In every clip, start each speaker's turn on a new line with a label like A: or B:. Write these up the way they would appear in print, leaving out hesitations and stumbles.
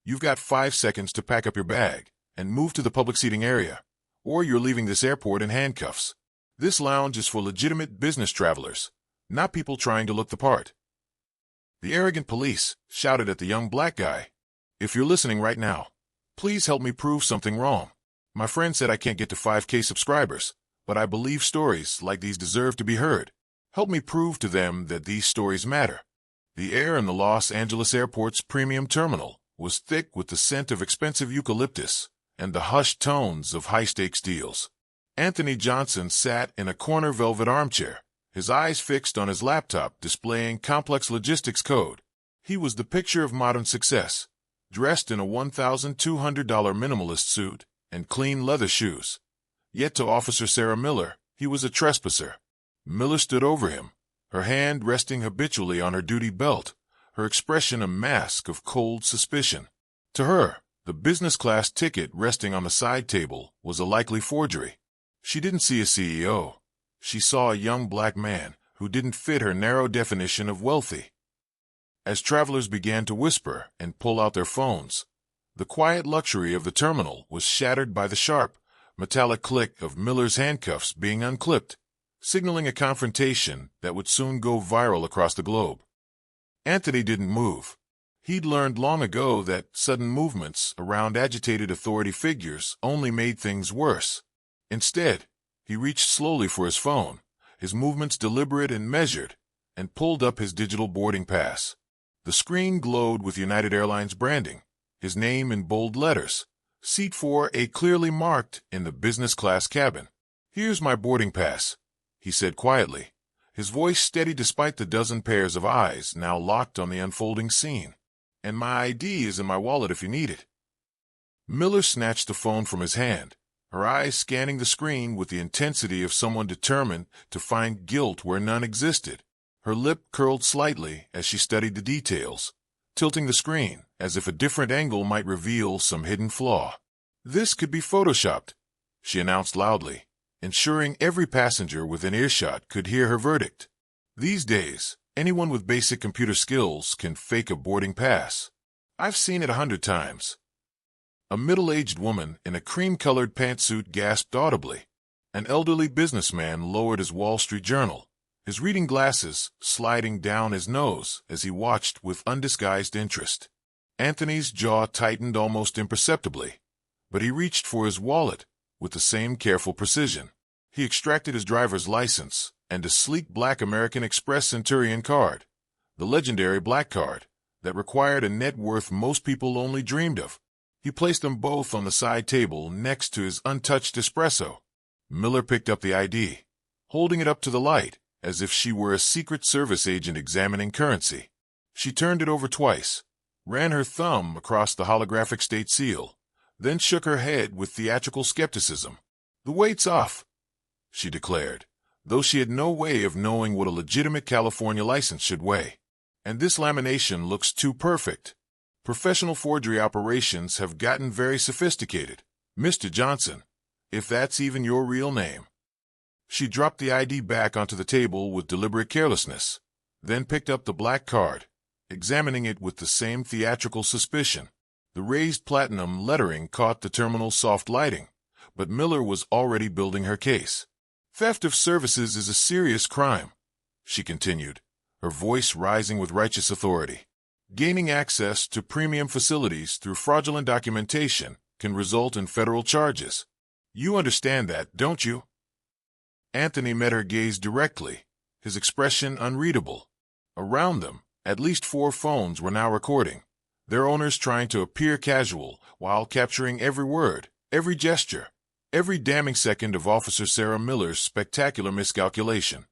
A: You've got 5 seconds to pack up your bag and move to the public seating area, or you're leaving this airport in handcuffs. This lounge is for legitimate business travelers, not people trying to look the part." The arrogant police shouted at the young black guy, "If you're listening right now, please help me prove something wrong. My friend said I can't get to 5K subscribers, but I believe stories like these deserve to be heard. Help me prove to them that these stories matter." The air in the Los Angeles airport's premium terminal was thick with the scent of expensive eucalyptus and the hushed tones of high-stakes deals. Anthony Johnson sat in a corner velvet armchair, his eyes fixed on his laptop displaying complex logistics code. He was the picture of modern success, dressed in a $1,200 minimalist suit and clean leather shoes. Yet to Officer Sarah Miller, he was a trespasser. Miller stood over him, her hand resting habitually on her duty belt, her expression a mask of cold suspicion. To her, the business-class ticket resting on the side table was a likely forgery. She didn't see a CEO. She saw a young black man who didn't fit her narrow definition of wealthy. As travelers began to whisper and pull out their phones, the quiet luxury of the terminal was shattered by the sharp, metallic click of Miller's handcuffs being unclipped, signaling a confrontation that would soon go viral across the globe. Anthony didn't move. He'd learned long ago that sudden movements around agitated authority figures only made things worse. Instead, he reached slowly for his phone, his movements deliberate and measured, and pulled up his digital boarding pass. The screen glowed with United Airlines branding, his name in bold letters, Seat 4A clearly marked in the business class cabin. "Here's my boarding pass," he said quietly, his voice steady despite the dozen pairs of eyes now locked on the unfolding scene. "And my ID is in my wallet if you need it." Miller snatched the phone from his hand, her eyes scanning the screen with the intensity of someone determined to find guilt where none existed. Her lip curled slightly as she studied the details, tilting the screen as if a different angle might reveal some hidden flaw. "This could be photoshopped," she announced loudly, ensuring every passenger within earshot could hear her verdict. These days, anyone with basic computer skills can fake a boarding pass. I've seen it 100 times. A middle-aged woman in a cream-colored pantsuit gasped audibly. An elderly businessman lowered his Wall Street Journal, his reading glasses sliding down his nose as he watched with undisguised interest. Anthony's jaw tightened almost imperceptibly, but he reached for his wallet with the same careful precision. He extracted his driver's license and a sleek black American Express Centurion card, the legendary black card that required a net worth most people only dreamed of. He placed them both on the side table next to his untouched espresso. Miller picked up the ID, holding it up to the light as if she were a Secret Service agent examining currency. She turned it over twice, ran her thumb across the holographic state seal, then shook her head with theatrical skepticism. "The weight's off," she declared, though she had no way of knowing what a legitimate California license should weigh. "And this lamination looks too perfect. Professional forgery operations have gotten very sophisticated, Mr. Johnson, if that's even your real name." She dropped the ID back onto the table with deliberate carelessness, then picked up the black card, examining it with the same theatrical suspicion. The raised platinum lettering caught the terminal's soft lighting, but Miller was already building her case. "Theft of services is a serious crime," she continued, her voice rising with righteous authority. "Gaining access to premium facilities through fraudulent documentation can result in federal charges. You understand that, don't you?" Anthony met her gaze directly, his expression unreadable. Around them, at least 4 phones were now recording, their owners trying to appear casual while capturing every word, every gesture, every damning second of Officer Sarah Miller's spectacular miscalculation.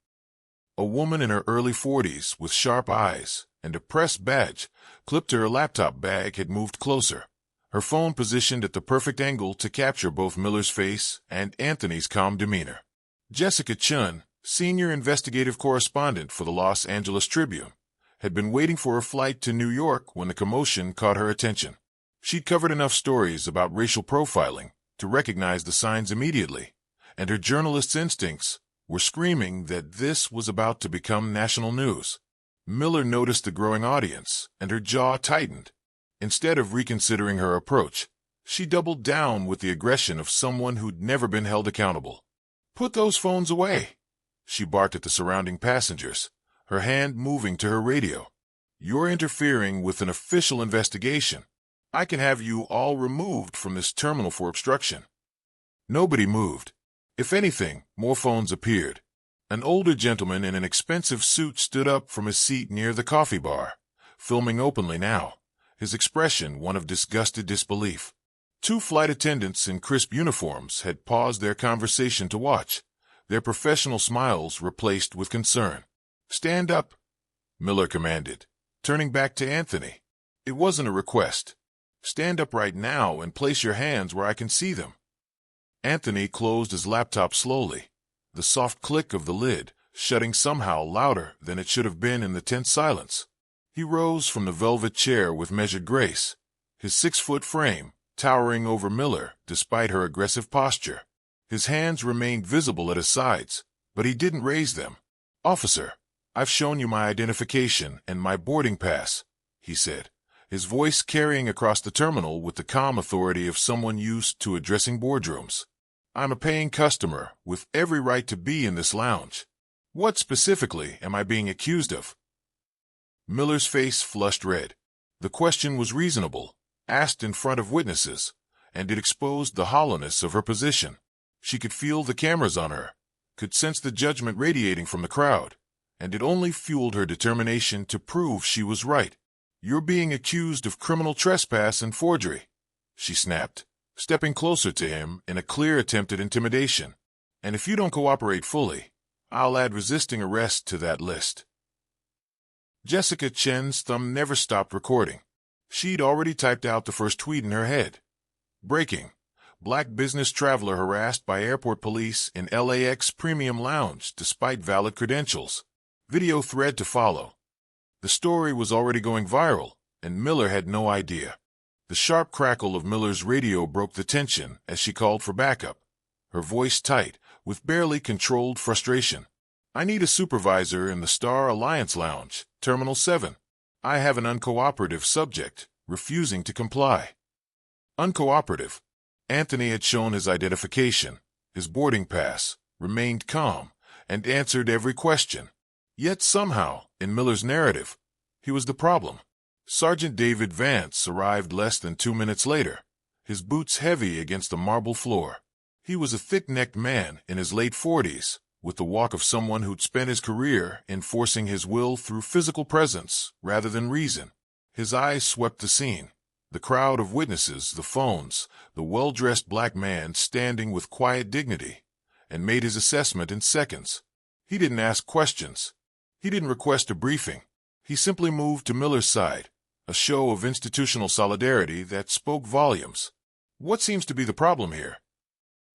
A: A woman in her early 40s with sharp eyes and a press badge clipped to her laptop bag had moved closer, her phone positioned at the perfect angle to capture both Miller's face and Anthony's calm demeanor. Jessica Chun, senior investigative correspondent for the Los Angeles Tribune, had been waiting for her flight to New York when the commotion caught her attention. She'd covered enough stories about racial profiling to recognize the signs immediately, and her journalist's instincts were screaming that this was about to become national news. Miller noticed the growing audience, and her jaw tightened. Instead of reconsidering her approach, she doubled down with the aggression of someone who'd never been held accountable. "Put those phones away," she barked at the surrounding passengers, her hand moving to her radio. "You're interfering with an official investigation. I can have you all removed from this terminal for obstruction." Nobody moved. If anything, more phones appeared. An older gentleman in an expensive suit stood up from his seat near the coffee bar, filming openly now, his expression one of disgusted disbelief. Two flight attendants in crisp uniforms had paused their conversation to watch, their professional smiles replaced with concern. "Stand up," Miller commanded, turning back to Anthony. It wasn't a request. "Stand up right now and place your hands where I can see them." Anthony closed his laptop slowly, the soft click of the lid shutting somehow louder than it should have been in the tense silence. He rose from the velvet chair with measured grace, his 6-foot frame towering over Miller despite her aggressive posture. His hands remained visible at his sides, but he didn't raise them. "Officer, I've shown you my identification and my boarding pass," he said, his voice carrying across the terminal with the calm authority of someone used to addressing boardrooms. "I'm a paying customer with every right to be in this lounge. What specifically am I being accused of?" Miller's face flushed red. The question was reasonable, asked in front of witnesses, and it exposed the hollowness of her position. She could feel the cameras on her, could sense the judgment radiating from the crowd, and it only fueled her determination to prove she was right. "You're being accused of criminal trespass and forgery," she snapped, stepping closer to him in a clear attempt at intimidation. "And if you don't cooperate fully, I'll add resisting arrest to that list." Jessica Chen's thumb never stopped recording. She'd already typed out the first tweet in her head. "Breaking. Black business traveler harassed by airport police in LAX premium lounge despite valid credentials. Video thread to follow." The story was already going viral, and Miller had no idea. The sharp crackle of Miller's radio broke the tension as she called for backup, her voice tight, with barely controlled frustration. "I need a supervisor in the Star Alliance Lounge, Terminal 7. I have an uncooperative subject, refusing to comply." Uncooperative. Anthony had shown his identification, his boarding pass, remained calm, and answered every question. Yet somehow, in Miller's narrative, he was the problem. Sergeant David Vance arrived less than 2 minutes later, his boots heavy against the marble floor. He was a thick-necked man in his late 40s, with the walk of someone who'd spent his career enforcing his will through physical presence rather than reason. His eyes swept the scene, the crowd of witnesses, the phones, the well-dressed black man standing with quiet dignity, and made his assessment in seconds. He didn't ask questions. He didn't request a briefing. He simply moved to Miller's side, a show of institutional solidarity that spoke volumes. "What seems to be the problem here?"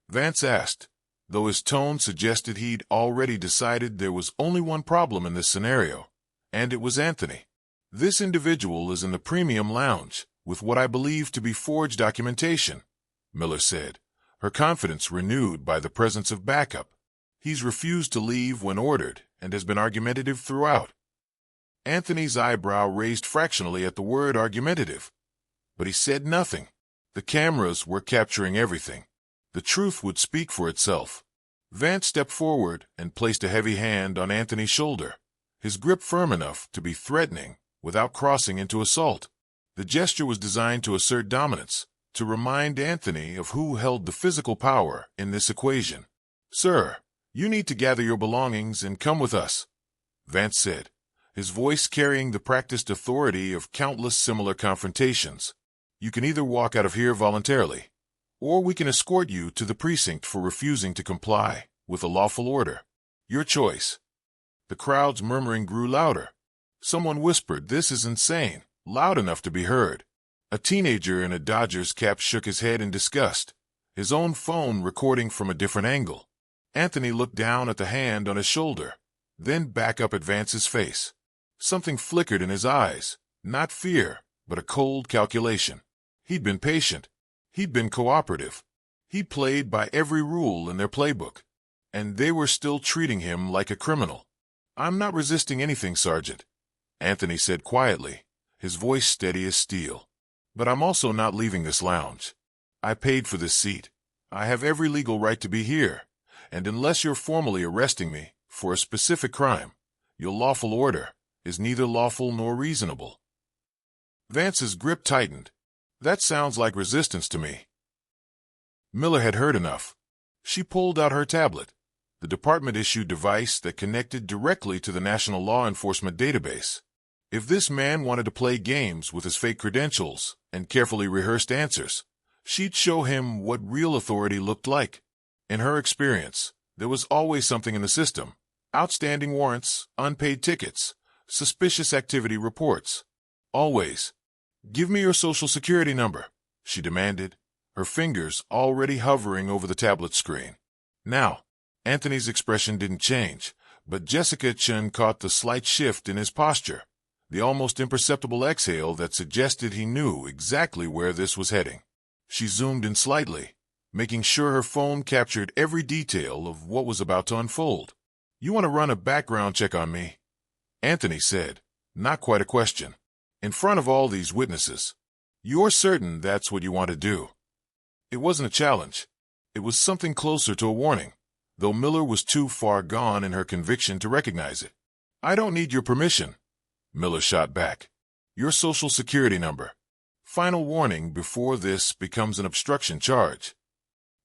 A: Vance asked, though his tone suggested he'd already decided there was only one problem in this scenario, and it was Anthony. "This individual is in the premium lounge with what I believe to be forged documentation," Miller said, her confidence renewed by the presence of backup. "He's refused to leave when ordered and has been argumentative throughout." Anthony's eyebrow raised fractionally at the word argumentative, but he said nothing. The cameras were capturing everything. The truth would speak for itself. Vance stepped forward and placed a heavy hand on Anthony's shoulder, his grip firm enough to be threatening without crossing into assault. The gesture was designed to assert dominance, to remind Anthony of who held the physical power in this equation. "Sir, you need to gather your belongings and come with us," Vance said, his voice carrying the practiced authority of countless similar confrontations. "You can either walk out of here voluntarily, or we can escort you to the precinct for refusing to comply with a lawful order. Your choice." The crowd's murmuring grew louder. Someone whispered, "This is insane," loud enough to be heard. A teenager in a Dodgers cap shook his head in disgust, his own phone recording from a different angle. Anthony looked down at the hand on his shoulder, then back up at Vance's face. Something flickered in his eyes, not fear, but a cold calculation. He'd been patient. He'd been cooperative. He played by every rule in their playbook, and they were still treating him like a criminal. "I'm not resisting anything, Sergeant," Anthony said quietly, his voice steady as steel. But I'm also not leaving this lounge. I paid for this seat. I have every legal right to be here, and unless you're formally arresting me for a specific crime, your lawful order is neither lawful nor reasonable. Vance's grip tightened. That sounds like resistance to me. Miller had heard enough. She pulled out her tablet, the department-issued device that connected directly to the National Law Enforcement Database. If this man wanted to play games with his fake credentials and carefully rehearsed answers, she'd show him what real authority looked like. In her experience, there was always something in the system: outstanding warrants, unpaid tickets, suspicious activity reports. Always. "Give me your social security number," she demanded, her fingers already hovering over the tablet screen. Now, Anthony's expression didn't change, but Jessica Chen caught the slight shift in his posture, the almost imperceptible exhale that suggested he knew exactly where this was heading. She zoomed in slightly, making sure her phone captured every detail of what was about to unfold. "You want to run a background check on me?" Anthony said, not quite a question. "In front of all these witnesses. You're certain that's what you want to do?" It wasn't a challenge. It was something closer to a warning, though Miller was too far gone in her conviction to recognize it. "I don't need your permission," Miller shot back. "Your social security number. Final warning before this becomes an obstruction charge."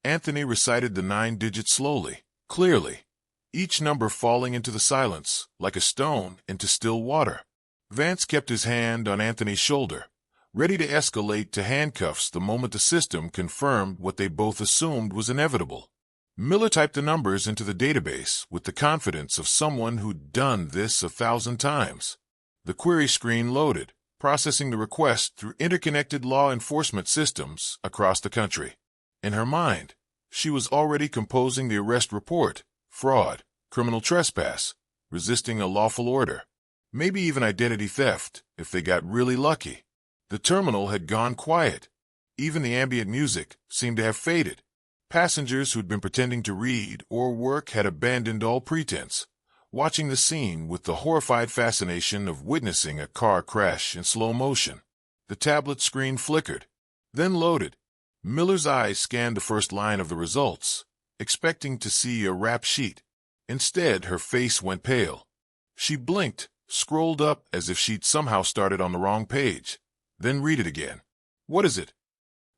A: Anthony recited the 9 digits slowly, clearly, each number falling into the silence like a stone into still water. Vance kept his hand on Anthony's shoulder, ready to escalate to handcuffs the moment the system confirmed what they both assumed was inevitable. Miller typed the numbers into the database with the confidence of someone who'd done this 1,000 times. The query screen loaded, processing the request through interconnected law enforcement systems across the country. In her mind, she was already composing the arrest report: fraud, criminal trespass, resisting a lawful order, maybe even identity theft if they got really lucky. The terminal had gone quiet. Even the ambient music seemed to have faded. Passengers who'd been pretending to read or work had abandoned all pretense, watching the scene with the horrified fascination of witnessing a car crash in slow motion. The tablet screen flickered, then loaded. Miller's eyes scanned the first line of the results, expecting to see a rap sheet. Instead, her face went pale. She blinked, scrolled up as if she'd somehow started on the wrong page, then read it again. "What is it?"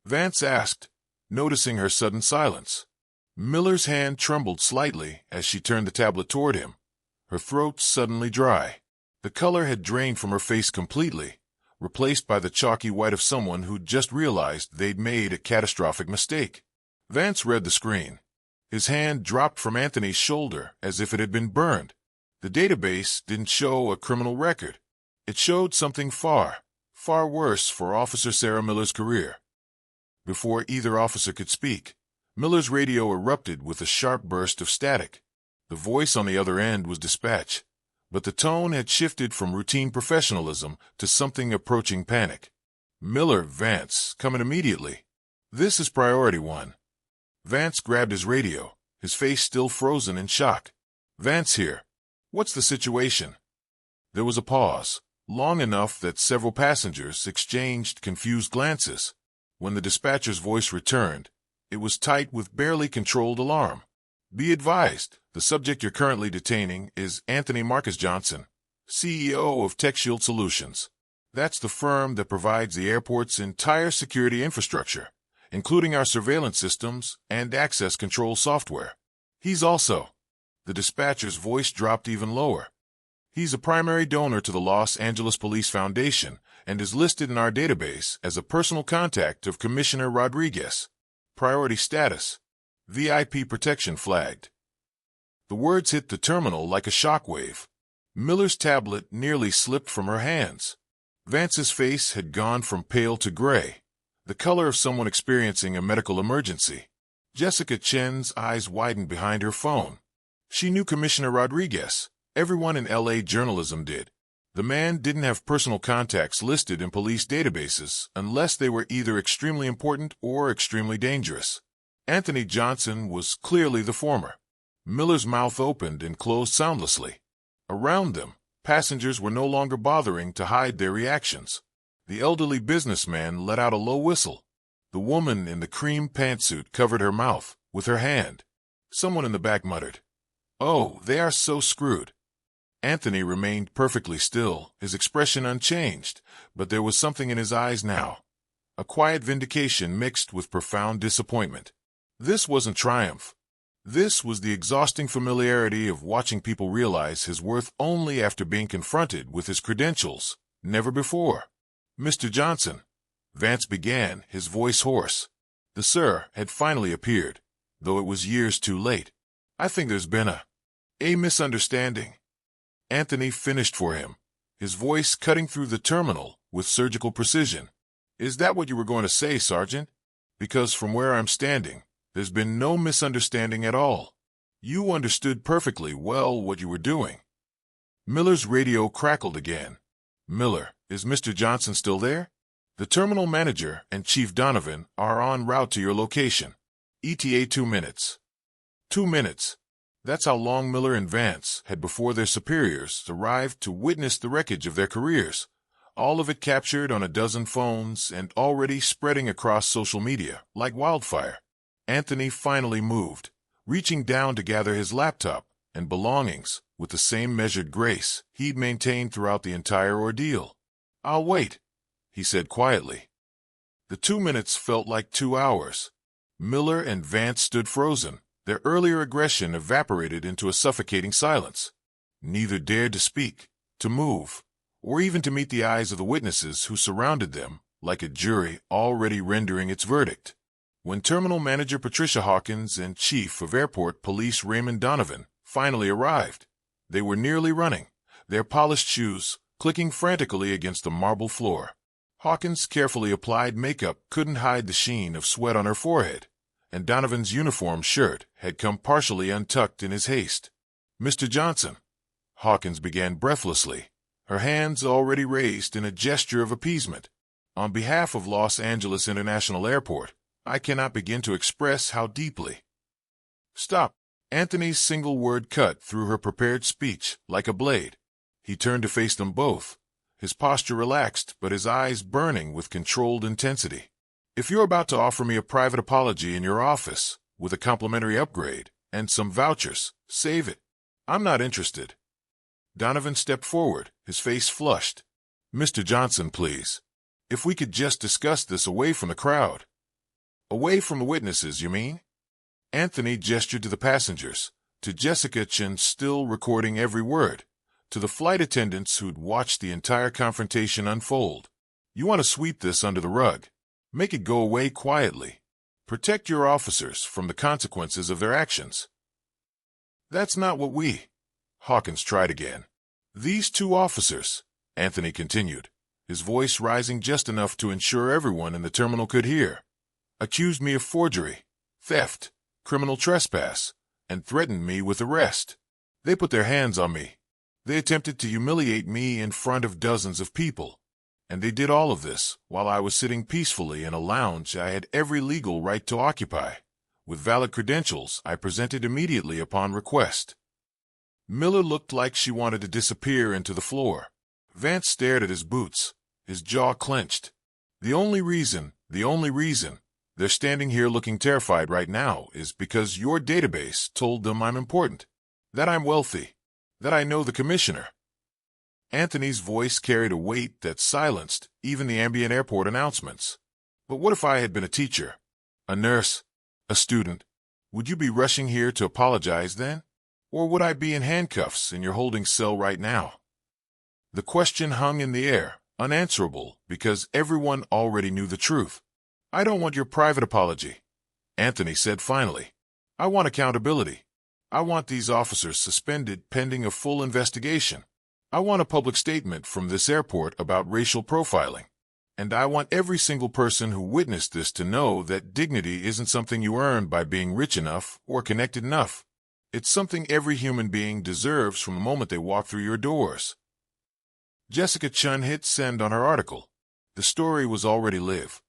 A: Vance asked, noticing her sudden silence. Miller's hand trembled slightly as she turned the tablet toward him, her throat suddenly dry. The color had drained from her face completely, replaced by the chalky white of someone who'd just realized they'd made a catastrophic mistake. Vance read the screen. His hand dropped from Anthony's shoulder as if it had been burned. The database didn't show a criminal record. It showed something far worse for Officer Sarah Miller's career. Before either officer could speak, Miller's radio erupted with a sharp burst of static. The voice on the other end was dispatch, but the tone had shifted from routine professionalism to something approaching panic. "Miller, Vance, coming immediately. This is priority 1. Vance grabbed his radio, his face still frozen in shock. "Vance here. What's the situation?" There was a pause, long enough that several passengers exchanged confused glances. When the dispatcher's voice returned, it was tight with barely controlled alarm. "Be advised, the subject you're currently detaining is Anthony Marcus Johnson, CEO of TechShield Solutions. That's the firm that provides the airport's entire security infrastructure, including our surveillance systems and access control software. He's also..." The dispatcher's voice dropped even lower. "He's a primary donor to the Los Angeles Police Foundation and is listed in our database as a personal contact of Commissioner Rodriguez. Priority status. VIP protection flagged." The words hit the terminal like a shockwave. Miller's tablet nearly slipped from her hands. Vance's face had gone from pale to gray, the color of someone experiencing a medical emergency. Jessica Chen's eyes widened behind her phone. She knew Commissioner Rodriguez. Everyone in LA journalism did. The man didn't have personal contacts listed in police databases unless they were either extremely important or extremely dangerous. Anthony Johnson was clearly the former. Miller's mouth opened and closed soundlessly. Around them, passengers were no longer bothering to hide their reactions. The elderly businessman let out a low whistle. The woman in the cream pantsuit covered her mouth with her hand. Someone in the back muttered, "Oh, they are so screwed." Anthony remained perfectly still, his expression unchanged, but there was something in his eyes now. A quiet vindication mixed with profound disappointment. This wasn't triumph. This was the exhausting familiarity of watching people realize his worth only after being confronted with his credentials, never before. "Mr. Johnson," Vance began, his voice hoarse. The "sir" had finally appeared, though it was years too late. "I think there's been a misunderstanding." Anthony finished for him, his voice cutting through the terminal with surgical precision. "Is that what you were going to say, Sergeant? Because from where I'm standing, there's been no misunderstanding at all. You understood perfectly well what you were doing." Miller's radio crackled again. "Miller, is Mr. Johnson still there? The terminal manager and Chief Donovan are en route to your location. ETA 2 minutes. 2 minutes. That's how long Miller and Vance had before their superiors arrived to witness the wreckage of their careers, all of it captured on a dozen phones and already spreading across social media like wildfire. Anthony finally moved, reaching down to gather his laptop and belongings with the same measured grace he'd maintained throughout the entire ordeal. "I'll wait," he said quietly. The 2 minutes felt like 2 hours. Miller and Vance stood frozen, their earlier aggression evaporated into a suffocating silence. Neither dared to speak, to move, or even to meet the eyes of the witnesses who surrounded them, like a jury already rendering its verdict. When Terminal Manager Patricia Hawkins and Chief of Airport Police Raymond Donovan finally arrived, they were nearly running, their polished shoes clicking frantically against the marble floor. Hawkins' carefully applied makeup couldn't hide the sheen of sweat on her forehead, and Donovan's uniform shirt had come partially untucked in his haste. "Mr. Johnson," Hawkins began breathlessly, her hands already raised in a gesture of appeasement. "On behalf of Los Angeles International Airport, I cannot begin to express how deeply—" "Stop!" Anthony's single word cut through her prepared speech like a blade. He turned to face them both, his posture relaxed but his eyes burning with controlled intensity. "If you're about to offer me a private apology in your office, with a complimentary upgrade and some vouchers, save it. I'm not interested." Donovan stepped forward, his face flushed. "Mr. Johnson, please. If we could just discuss this away from the crowd." "Away from the witnesses, you mean?" Anthony gestured to the passengers, to Jessica Chen still recording every word, to the flight attendants who'd watched the entire confrontation unfold. "You want to sweep this under the rug. Make it go away quietly. Protect your officers from the consequences of their actions." "That's not what we—" Hawkins tried again. "These 2 officers," Anthony continued, his voice rising just enough to ensure everyone in the terminal could hear, "accused me of forgery, theft, criminal trespass, and threatened me with arrest. They put their hands on me. They attempted to humiliate me in front of dozens of people. And they did all of this while I was sitting peacefully in a lounge I had every legal right to occupy, with valid credentials I presented immediately upon request." Miller looked like she wanted to disappear into the floor. Vance stared at his boots, his jaw clenched. The only reason they're standing here looking terrified right now is because your database told them I'm important, that I'm wealthy, that I know the commissioner." Anthony's voice carried a weight that silenced even the ambient airport announcements. "But what if I had been a teacher, a nurse, a student? Would you be rushing here to apologize then? Or would I be in handcuffs in your holding cell right now?" The question hung in the air, unanswerable, because everyone already knew the truth. "I don't want your private apology," Anthony said finally. "I want accountability. I want these officers suspended pending a full investigation. I want a public statement from this airport about racial profiling. And I want every single person who witnessed this to know that dignity isn't something you earn by being rich enough or connected enough. It's something every human being deserves from the moment they walk through your doors." Jessica Chun hit send on her article. The story was already live,